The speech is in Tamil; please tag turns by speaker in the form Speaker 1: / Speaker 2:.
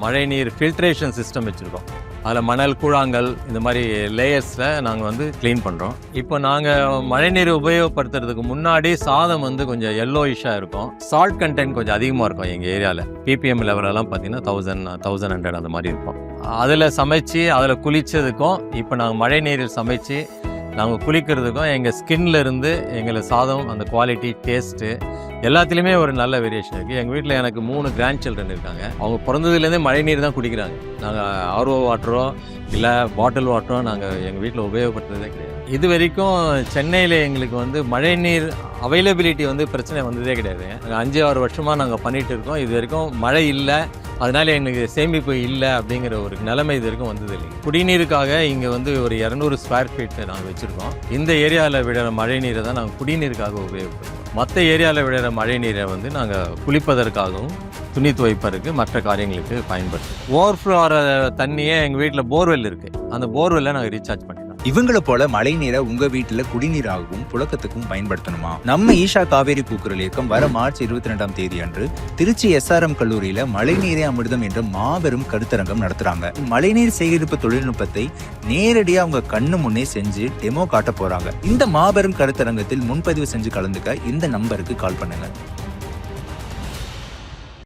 Speaker 1: மழைநீர் ஃபில்ட்ரேஷன் சிஸ்டம் வச்சுருக்கோம். அதில் மணல், கூழாங்கல் இந்த மாதிரி லேயர்ஸில் நாங்கள் வந்து க்ளீன் பண்ணுறோம். இப்போ நாங்கள் மழைநீர் உபயோகப்படுத்துறதுக்கு முன்னாடி சாதம் வந்து கொஞ்சம் yellowish-ஆ இருக்கும். சால்ட் கண்டென்ட் கொஞ்சம் அதிகமாக இருக்கும் எங்கள் ஏரியாவில். பிபிஎம் லெவலெல்லாம் பார்த்தீங்கன்னா 1100 அந்த மாதிரி இருக்கும். அதில் சமைச்சு அதில் குளித்ததுக்கும் இப்போ நாங்கள் மழைநீரில் சமைச்சு நாங்கள் குளிக்கிறதுக்கும் எங்கள் ஸ்கின்ல இருந்து எங்களுக்கு சாதம் அந்த குவாலிட்டி, டேஸ்ட்டு எல்லாத்துலேயுமே ஒரு நல்ல வேரியேஷன் இருக்குது. எங்கள் வீட்டில் எனக்கு 3 கிராண்ட் சில்ட்ரன் இருக்காங்க. அவங்க பிறந்ததுலேருந்தே மழை நீர் தான் குடிக்கிறாங்க. நாங்கள் ஆர்ஓ வாட்டரோ இல்லை பாட்டில் வாட்டரோ நாங்கள் எங்கள் வீட்டில் உபயோகப்படுத்துறதே கிடையாது. இது வரைக்கும் சென்னையில் எங்களுக்கு வந்து மழைநீர் அவைலபிலிட்டி வந்து பிரச்சனை வந்ததே கிடையாது. நாங்கள் 5-6 வருஷமாக நாங்கள் பண்ணிகிட்டு இருக்கோம். இது வரைக்கும் மழை இல்லை, அதனால எங்களுக்கு சேமிப்பு இல்லை அப்படிங்கிற ஒரு நிலைமை இது வரைக்கும் வந்தது இல்லைங்க. குடிநீருக்காக இங்கே வந்து ஒரு 200 ஸ்கொயர் ஃபீட் நாங்கள் வச்சுருக்கோம். இந்த ஏரியாவில் விடுற மழை நீரை தான் நாங்கள் குடிநீருக்காக உபயோகப்படுத்துவோம். மற்ற ஏரியாவில் விடுற மழை நீரை வந்து நாங்கள் குளிப்பதற்காகவும் துணி துவைப்பதற்கு மற்ற காரியங்களுக்கு பயன்படுத்துவோம். ஓவர்ஃப்ளோ ஆகிற தண்ணியே எங்கள் வீட்டில் போர்வெல் இருக்குது. அந்த போர்வெல்லை நாங்கள் ரீசார்ஜ் பண்ணிடுவோம்.
Speaker 2: இவங்களை போல மழை நீரை உங்க வீட்டுல குடிநீராகவும் புழக்கத்துக்கும் பயன்படுத்தணுமா? நம்ம ஈஷா காவேரி கூக்குரல் இயக்கம் வர மார்ச் 22ஆம் தேதி அன்று திருச்சி SRM கல்லூரியில மழைநீரே அமிர்தம் என்ற மாபெரும் கருத்தரங்கம் நடத்துறாங்க. மழைநீர் சேகரிப்பு தொழில்நுட்பத்தை நேரடியா அவங்க கண்ணு முன்னே செஞ்சு டெமோ காட்ட போறாங்க. இந்த மாபெரும் கருத்தரங்கத்தில் முன்பதிவு செஞ்சு கலந்துக்க இந்த நம்பருக்கு கால் பண்ணுங்க.